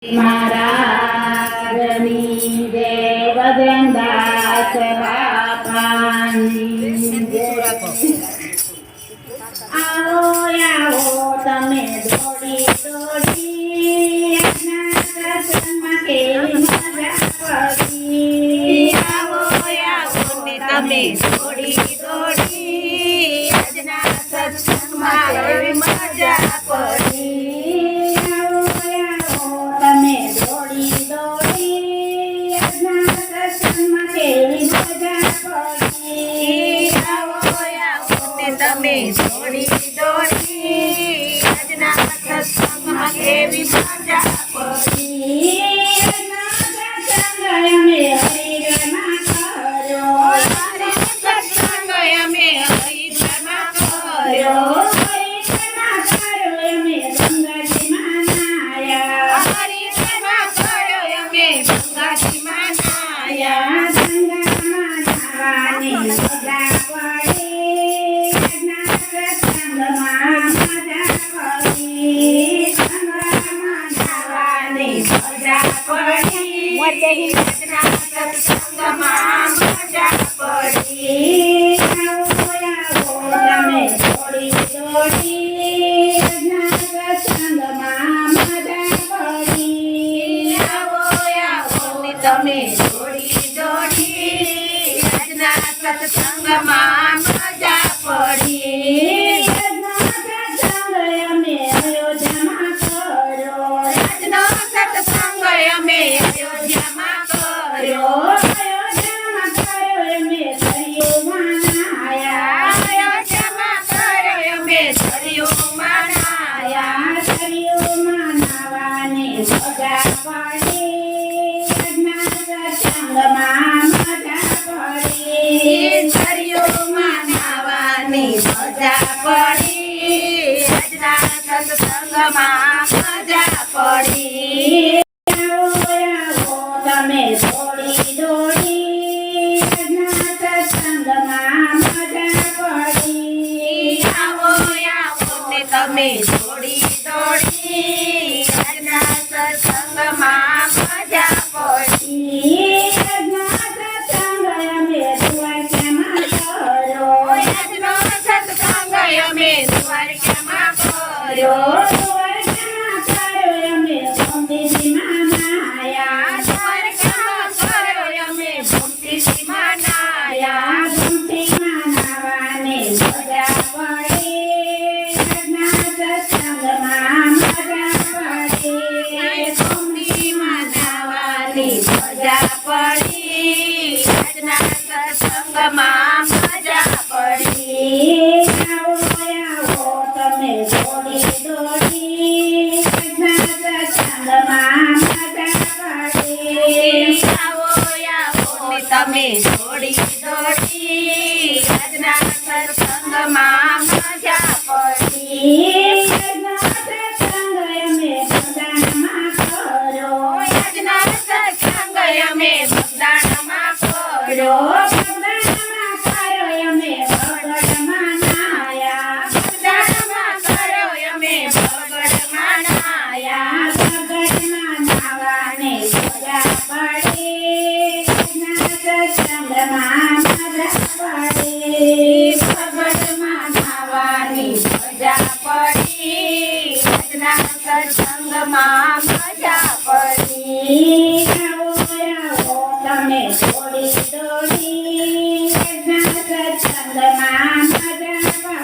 महाराजनी जय बजरंगदास बापानी जय। आओ आओ तमे दौड़ी दौड़ी सत्संगમાં કેવી મજા પડી। આવો આવો ને તમે દોડી દોડી આજના સત્સંગમાં કેવી મજા પડી। આવો આવો તમે દોડી દોડી સત્સંગમાં કેવી મજા પડી। આવો આવો ને તમે દોડી દોડી આજના સત્સંગમાં કેવી મજા પડી। સત્સંગ અમે હરિદ્વારમાં કર્યો, હરિદ્વારમાં કર્યો અમે ગંગાજીમાં નાયા। ગંગામાં નાવાની મજા પડી, સત્સંગમાં મજા પડી, ગંગામાં નાવાની મજા પડી, સત્સંગમાં મજા પડી। તમે દોડી દોડી સત્સંગમાં મજા પડી। આવો આવો ને તમે દોડી દોડી આજના સત્સંગમાં મજા પડી। અમે અયોધ્યામાં કર્યો, આજનો સત્સંગ અમે અયોધ્યામાં કર્યો, અયોધ્યામાં કર્યો અમે દરિયોમાં નાયા। અયોધ્યામાં કર્યો અમે દરિયોમાં નાયા। દરિયોમાં નાવાની મજા પડી, સત્સંગમાં મજા પડી, દરિયોમાં નાવાની મજા પડી, આજના સત્સંગમાં મજા પડી। તમે દોડી દોડી સત્સંગમાં મજા પડી। આવો આવો ને તમે દોડી દોડી આજના સત્સંગમાં મજા પડી। આજનો સત્સંગ અમે દ્વારકામાં કર્યો, દ્વારકામાં કર્યો અમે ગોમતીજીમાં નાયા। ગોમતીમાં નાવાની મજા પડી, આજના સત્સંગમાં મજા પડી। તમે દોડી દોડી સત્સંગમાં મજા પડી। આવો આવો ને તમે દોડી દોડી આજના સત્સંગમાં મજા પડી। આજના સત્સંગ અમે બગદાણામાં કર્યો, બગદાણામાં કર્યો અમે બગડમાં નાયા। બગડમાં નાવાની મજા પડી, આજના સત્સંગમાં મજા પડી। તમે દોડી દોડી સત્સંગમાં મજા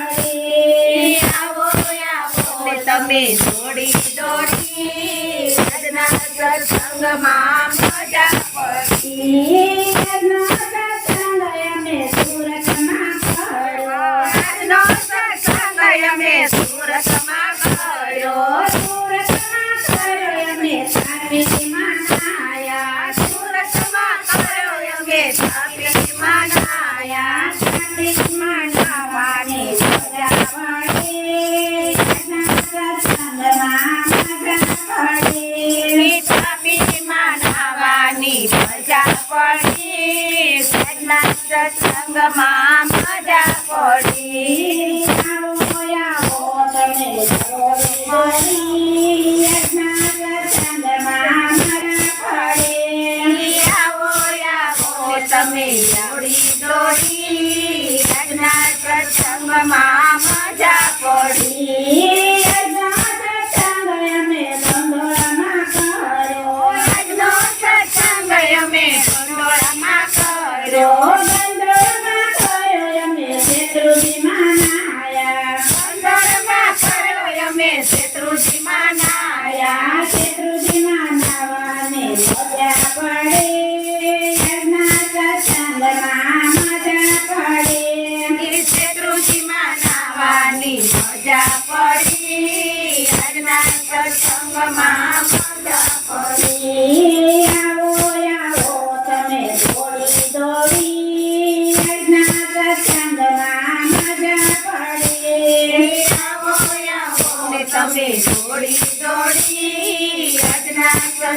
પડી। આવો આવો ને તમે દોડી દોડી આજના સત્સંગમાં મજા પડી। આજનો સત્સંગ અમે સુરતમાં કર્યો, સુરતમાં કર્યો અમે તાપીમાં નાયા। તાપીમાં નાવાની મજા પડી, સત્સંગમાં મજા પડી, તાપીમાં નાવાની મજા પડી, આજના સત્સંગમાં મજા પડી। આવો આવો તમે દોડી દોડી સત્સંગમાં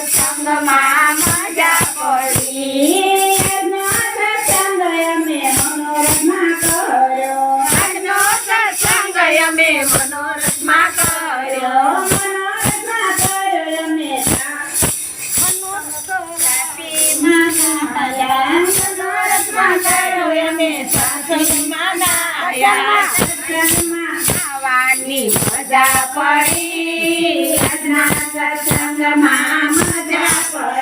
સત્સંગમાં મજા પડી આજનો સત્સંગ અમે મનોરથમાં કર્યો. આજનો સત્સંગ અમે મનોરથમાં કર્યો મનોરથમાં કર્યો અમે તાપીમાં નાયા. મનોરથમાં કર્યો અમે સત્સંગમાં નાયા. સત્સંગમાં ખાવાની મજા પડી આજના સત્સંગમાં મજા પડી.